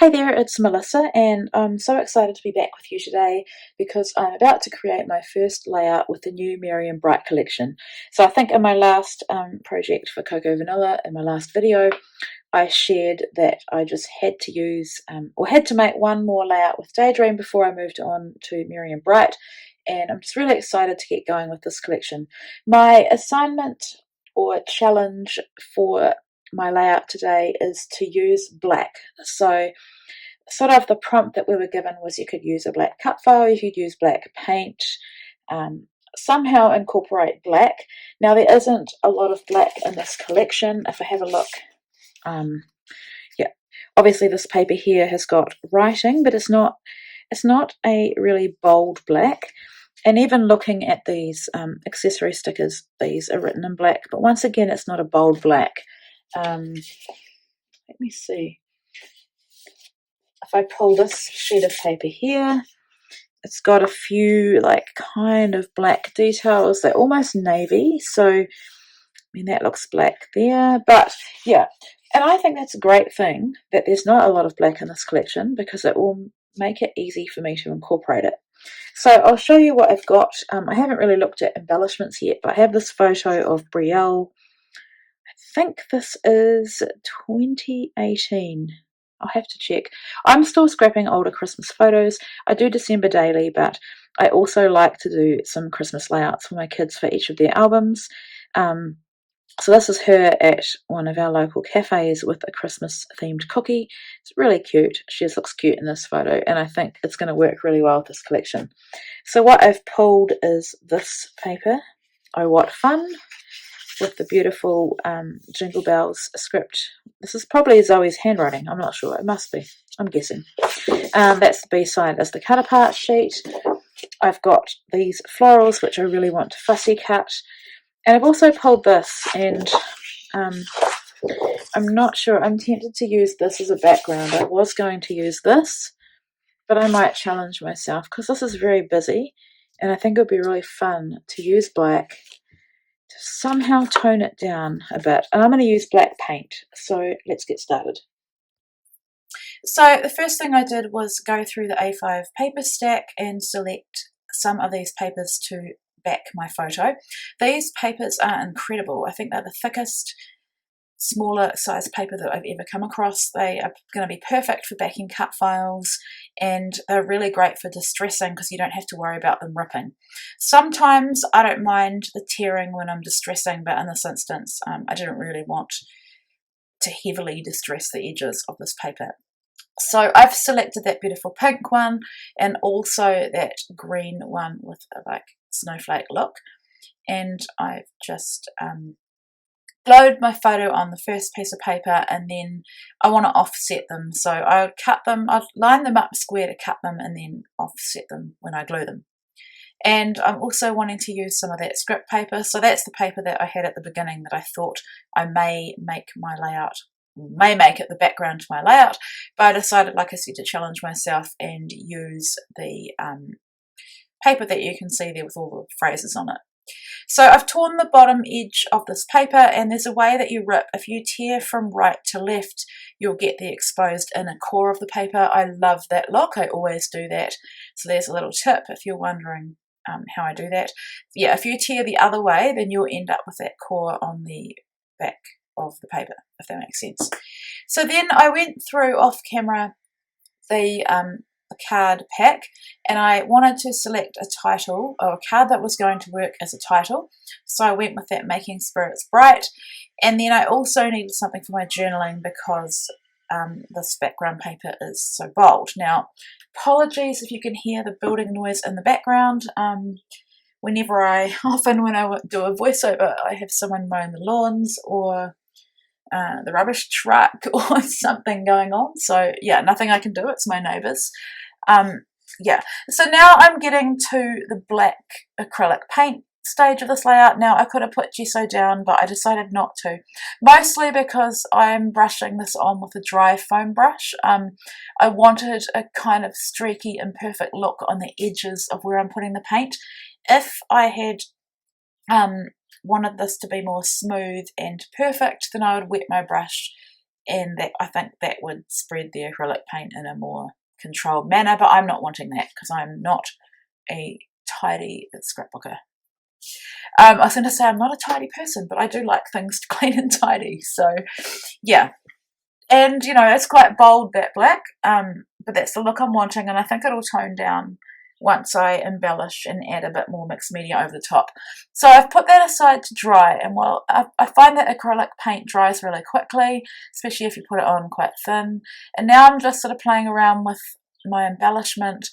Hey there, it's Melissa, and I'm so excited to be back with you today because I'm about to create my first layout with the new Miriam Bright collection. So I think in my last project for Cocoa Vanilla, in my last video, I shared that I just had to use or had to make one more layout with Daydream before I moved on to Miriam Bright, and I'm just really excited to get going with this collection. My assignment or challenge for my layout today is to use black. So sort of the prompt that we were given was you could use a black cut file, you could use black paint, um, somehow incorporate black. Now there isn't a lot of black in this collection. If I have a look, yeah, obviously this paper here has got writing, but it's not a really bold black. And even looking at these accessory stickers, these are written in black, but once again, it's not a bold black. Let me see. If I pull this sheet of paper here, it's got a few like kind of black details. They're almost navy, so I mean that looks black there, but yeah. And I think that's a great thing that there's not a lot of black in this collection because it will make it easy for me to incorporate it. So I'll show you what I've got. I haven't really looked at embellishments yet, but I have this photo of Brielle. I think this is 2018. I'll have to check. I'm still scrapping older Christmas photos. I do December daily, but I also like to do some Christmas layouts for my kids for each of their albums. So this is her at one of our local cafes with a Christmas themed cookie. It's really cute. She just looks cute in this photo, and I think it's going to work really well with this collection. So what I've pulled is this paper, Oh What Fun, with the beautiful Jingle Bells script. This is probably Zoe's handwriting. I'm not sure. It must be. I'm guessing. That's the B-side as the cut apart sheet. I've got these florals, which I really want to fussy cut. And I've also pulled this, and I'm not sure. I'm tempted to use this as a background. I was going to use this, but I might challenge myself because this is very busy, and I think it would be really fun to use black to somehow tone it down a bit. And I'm going to use black paint, so let's get started. So the first thing I did was go through the A5 paper stack and select some of these papers to back my photo. These papers are incredible. I think they're the thickest, smaller size paper that I've ever come across. They are going to be perfect for backing cut files, and they're really great for distressing because you don't have to worry about them ripping. Sometimes I don't mind the tearing when I'm distressing, but in this instance I didn't really want to heavily distress the edges of this paper. So I've selected that beautiful pink one and also that green one with a like snowflake look, and I've just glued my photo on the first piece of paper, and then I want to offset them. So I'll cut them, I'll line them up square to cut them, and then offset them when I glue them. And I'm also wanting to use some of that script paper. So that's the paper that I had at the beginning that I thought I may make my layout, may make it the background to my layout, but I decided, like I said, to challenge myself and use the paper that you can see there with all the phrases on it. So I've torn the bottom edge of this paper, and there's a way that you rip. If you tear from right to left, you'll get the exposed inner core of the paper. I love that look. I always do that. So there's a little tip if you're wondering how I do that. Yeah, if you tear the other way, then you'll end up with that core on the back of the paper, if that makes sense. So then I went through off camera the card pack, and I wanted to select a title or a card that was going to work as a title, so I went with that Making Spirits Bright. And then I also needed something for my journaling because this background paper is so bold. Now, apologies if you can hear the building noise in the background. Often when I do a voiceover, I have someone mowing the lawns or the rubbish truck or something going on. So yeah, nothing I can do. It's my neighbours. Yeah, so now I'm getting to the black acrylic paint stage of this layout. Now I could have put gesso down, but I decided not to, mostly because I'm brushing this on with a dry foam brush. I wanted a kind of streaky, imperfect look on the edges of where I'm putting the paint. If I had wanted this to be more smooth and perfect, then I would wet my brush and that I think that would spread the acrylic paint in a more controlled manner, but I'm not wanting that because I'm not a tidy scrapbooker. I was going to say I'm not a tidy person, but I do like things clean and tidy, so yeah. And you know, it's quite bold, that black, but that's the look I'm wanting, and I think it'll tone down once I embellish and add a bit more mixed media over the top. So I've put that aside to dry, and while I find that acrylic paint dries really quickly, especially if you put it on quite thin, and now I'm just sort of playing around with my embellishment,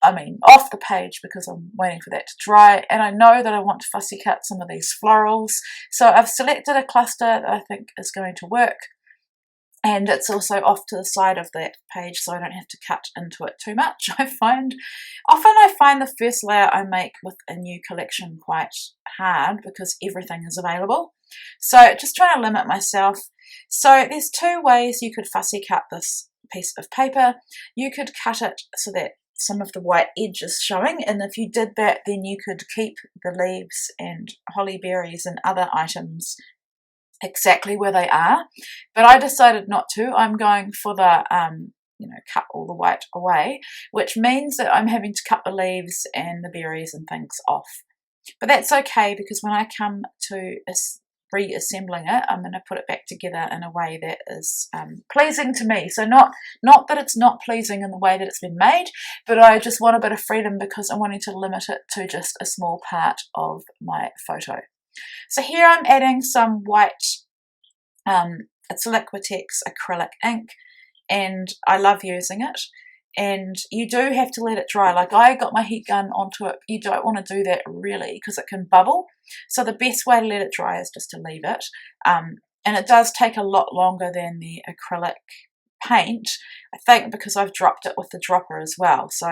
I mean off the page, because I'm waiting for that to dry, and I know that I want to fussy cut some of these florals, so I've selected a cluster that I think is going to work. And it's also off to the side of that page, so I don't have to cut into it too much. Often I find the first layout I make with a new collection quite hard because everything is available. So just trying to limit myself. So there's two ways you could fussy cut this piece of paper. You could cut it so that some of the white edge is showing, and if you did that, then you could keep the leaves and holly berries and other items exactly where they are, but I decided not to. I'm going for the cut all the white away, which means that I'm having to cut the leaves and the berries and things off, but that's okay, because when I come to reassembling it, I'm going to put it back together in a way that is pleasing to me. So not that it's not pleasing in the way that it's been made, but I just want a bit of freedom because I'm wanting to limit it to just a small part of my photo. So here I'm adding some white, it's Liquitex acrylic ink, and I love using it. And you do have to let it dry. Like, I got my heat gun onto it. You don't want to do that really because it can bubble. So the best way to let it dry is just to leave it. And it does take a lot longer than the acrylic paint, I think, because I've dropped it with the dropper as well. So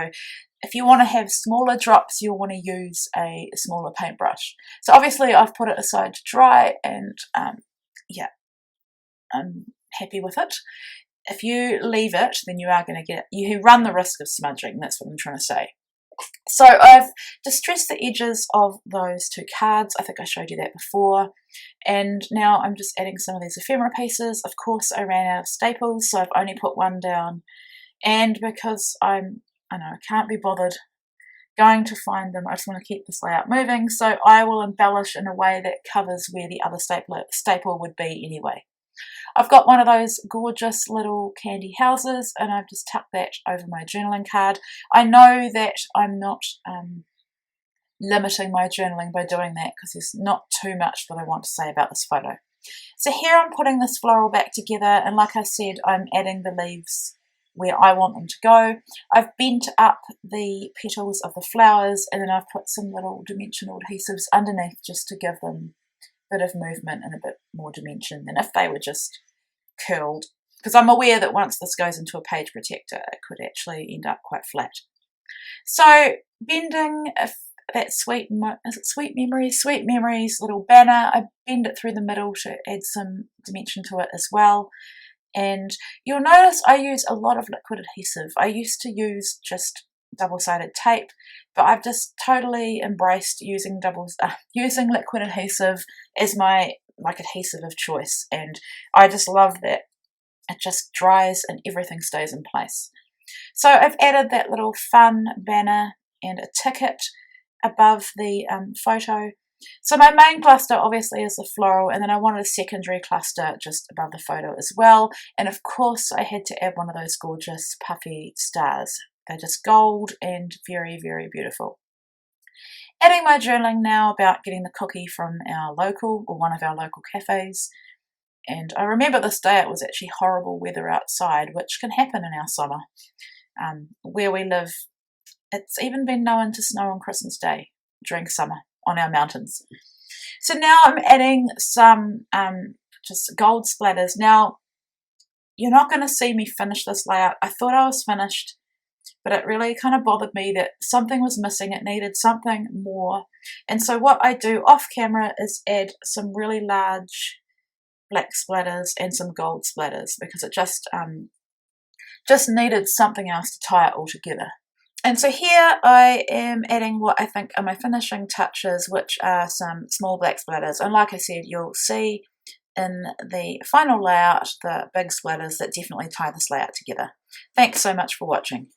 if you want to have smaller drops, you'll want to use a smaller paintbrush. So obviously I've put it aside to dry, and yeah, I'm happy with it. If you leave it, then you run the risk of smudging. That's what I'm trying to say. So I've distressed the edges of those two cards. I think I showed you that before. And now I'm just adding some of these ephemera pieces. Of course, I ran out of staples, so I've only put one down. And because I can't be bothered going to find them, I just want to keep this layout moving, so I will embellish in a way that covers where the other staple would be anyway. I've got one of those gorgeous little candy houses, and I've just tucked that over my journaling card. I know that I'm not limiting my journaling by doing that, because there's not too much that I want to say about this photo. So here I'm putting this floral back together, and like I said, I'm adding the leaves where I want them to go. I've bent up the petals of the flowers, and then I've put some little dimensional adhesives underneath just to give them a bit of movement and a bit more dimension than if they were just curled, because I'm aware that once this goes into a page protector, it could actually end up quite flat. So bending that Sweet Memories little banner, I bend it through the middle to add some dimension to it as well. And you'll notice I use a lot of liquid adhesive. I used to use just double-sided tape, but I've just totally embraced using liquid adhesive as my adhesive of choice, and I just love that it just dries and everything stays in place. So I've added that little fun banner and a ticket above the photo. So my main cluster obviously is the floral, and then I wanted a secondary cluster just above the photo as well, and of course I had to add one of those gorgeous puffy stars. They're just gold and very, very beautiful. Adding my journaling now about getting the cookie from one of our local cafes. And I remember this day it was actually horrible weather outside, which can happen in our summer. Where we live, it's even been known to snow on Christmas Day during summer on our mountains. So now I'm adding some just gold splatters. Now, you're not going to see me finish this layout. I thought I was finished, but it really kind of bothered me that something was missing. It needed something more. And so what I do off camera is add some really large black splatters and some gold splatters, because it just needed something else to tie it all together. And so here I am adding what I think are my finishing touches, which are some small black splatters. And like I said, you'll see in the final layout the big splitters that definitely tie this layout together. Thanks so much for watching.